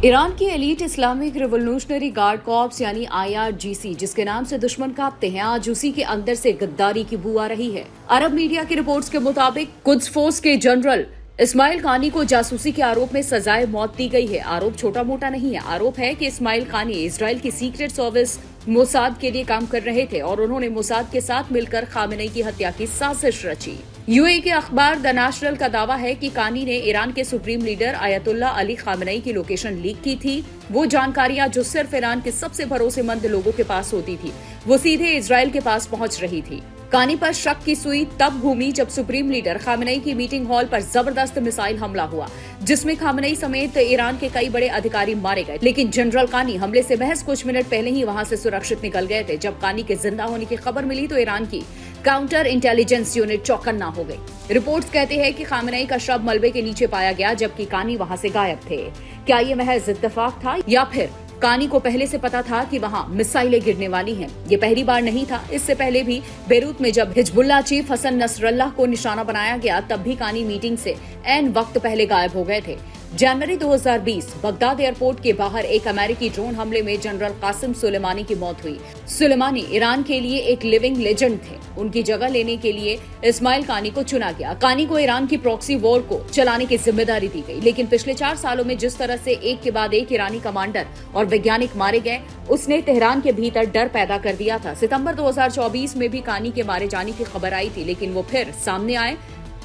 Iran की elite Islamic revolutionary guard corps यानी IRGC, जिसके नाम से दुश्मन कांपते हैं, आज उसी के अंदर से गद्दारी की बू आ रही है। अरब मीडिया की रिपोर्ट्स के मुताबिक कुद्स फोर्स के जनरल इस्माइल कानी को जासूसी के आरोप में सजाए मौत दी गई है। आरोप छोटा मोटा नहीं है। आरोप है कि इस्माइल कानी इजराइल की सीक्रेट सर्विस मोसाद के लिए काम कर रहे थे और उन्होंने मोसाद के साथ मिलकर खामेनेई की हत्या की साजिश रची। यूएई के अखबार द नेशनल का दावा है कि कानी ने ईरान के supreme leader ayatollah Ali Khamenei की लोकेशन लीक की थी। वो जानकारियां जो सिर्फ ईरान के सबसे भरोसेमंद लोगों के पास होती थी, वो सीधे इजराइल के पास पहुंच रही थी। कानी पर शक की सुई तब घूमी जब सुप्रीम लीडर खामेनेई की मीटिंग हॉल पर जबरदस्त मिसाइल हमला हुआ, जिसमें खामेनेई समेत ईरान के कई बड़े अधिकारी मारे गए। लेकिन जनरल कानी हमले से महज कुछ मिनट पहले ही वहां से सुरक्षित निकल गए थे। जब कानी के जिंदा होने की खबर मिली तो ईरान की काउंटर इंटेलिजेंस यूनिट चौकन्ना हो गई। रिपोर्ट्स कहते हैं कि खामेनेई का शव मलबे के नीचे पाया गया, जबकि कानी वहां से गायब थे। क्या ये महज इत्तेफाक था या फिर कानी को पहले से पता था कि वहां मिसाइलें गिरने वाली हैं? ये पहली बार नहीं था। इससे पहले भी बेरूत में जब हिजबुल्लाह चीफ हसन नसरल्लाह को निशाना बनाया गया, तब भी कानी मीटिंग से ऐन वक्त पहले गायब हो गए थे। जनवरी 2020 बगदाद एयरपोर्ट के बाहर एक अमेरिकी ड्रोन हमले में जनरल कासिम सुलेमानी की मौत हुई। सुलेमानी ईरान के लिए एक लिविंग लेजेंड थे। उनकी जगह लेने के लिए इस्माइल कानी को चुना गया। कानी को ईरान की प्रॉक्सी वॉर को चलाने की जिम्मेदारी दी गई। लेकिन पिछले 4 सालों में जिस तरह से एक के बाद एक ईरानी कमांडर और वैज्ञानिक मारे गए, उसने तेहरान के भीतर डर पैदा कर दिया था। सितंबर 2024 में भी कानी के मारे जाने की खबर आई थी, लेकिन वो फिर सामने आए।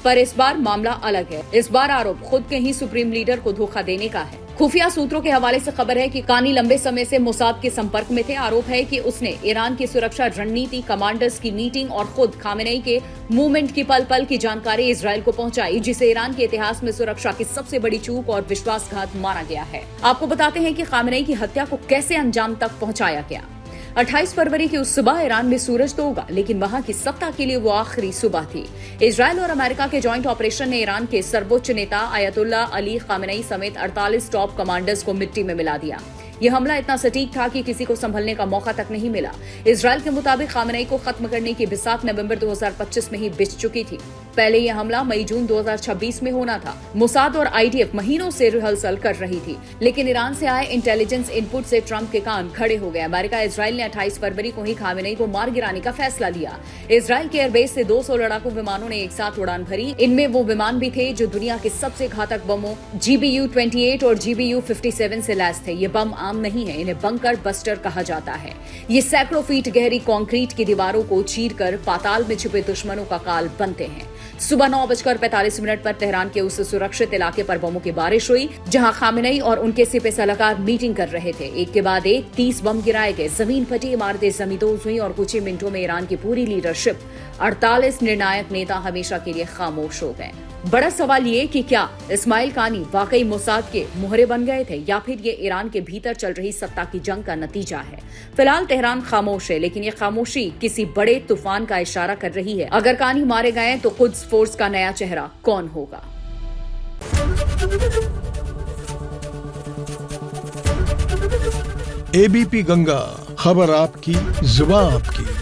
पर इस बार मामला अलग है। इस बार आरोप खुद के ही सुप्रीम लीडर को धोखा देने का है। खुफिया सूत्रों के हवाले से खबर है कि कानी लंबे समय से मोसाद के संपर्क में थे। आरोप है कि उसने ईरान की सुरक्षा रणनीति, कमांडर्स की मीटिंग और खुद खामेनेई के मूवमेंट की पल पल की जानकारी इजराइल को पहुंचाई, जिसे ईरान के इतिहास में सुरक्षा की सबसे बड़ी चूक और विश्वासघात माना गया है। आपको बताते हैं कि खामेनेई की हत्या को कैसे अंजाम तक पहुंचाया गया। 28 फरवरी की उस सुबह ईरान में सूरज तो उगा, लेकिन वहां की सत्ता के लिए वो आखिरी सुबह थी। इजराइल और अमेरिका के जॉइंट ऑपरेशन ने ईरान के सर्वोच्च नेता आयतुल्ला अली खामेनेई समेत 48 टॉप कमांडर्स को मिट्टी में मिला दिया। यह हमला इतना सटीक था कि किसी को संभलने का मौका तक नहीं मिला। इजराइल के मुताबिक खामेनेई को खत्म करने की बिसात नवंबर 2025 में ही बिछ चुकी थी। पहले यह हमला मई-जून 2026 में होना था। मोसाद और IDF महीनों से रिहर्सल कर रही थी, लेकिन ईरान से आए इंटेलिजेंस इनपुट से ट्रंप के कान खड़े हो गए। अमेरिका इजराइल ने 28 फरवरी को ही खामेनेई को मार गिराने का फैसला लिया। इजराइल के एयरबेस से 200 लड़ाकू विमानों ने एक साथ उड़ान भरी। इनमें वो विमान भी थे जो दुनिया के सबसे घातक बमों GBU-28 और GBU-57 से लैस थे। ये बम आम नहीं है, इन्हें बंकर बस्टर कहा जाता है। ये सैकड़ों फीट गहरी कंक्रीट की दीवारों को चीरकर पाताल में छिपे दुश्मनों का काल बनते हैं। सुबह 9:45 पर तेहरान के उस सुरक्षित इलाके पर बमों की बारिश हुई, जहां खामेनेई और उनके सिपह सलाहकार मीटिंग कर रहे थे। एक के बाद एक 30 बम गिराए गए। जमीन फटी, इमारतें जमींदोज हुई और कुछ ही मिनटों में ईरान की पूरी लीडरशिप, 48 निर्णायक नेता हमेशा के लिए खामोश हो गए। बड़ा सवाल ये कि क्या इस्माइल कानी वाकई मोसाद के मोहरे बन गए थे या फिर ये ईरान के भीतर चल रही सत्ता की जंग का नतीजा है। फिलहाल तेहरान खामोश है, लेकिन ये खामोशी किसी बड़े तूफान का इशारा कर रही है। अगर कानी मारे गए तो कुद्स फोर्स का नया चेहरा कौन होगा? ABP गंगा, खबर आपकी, जुबान आपकी।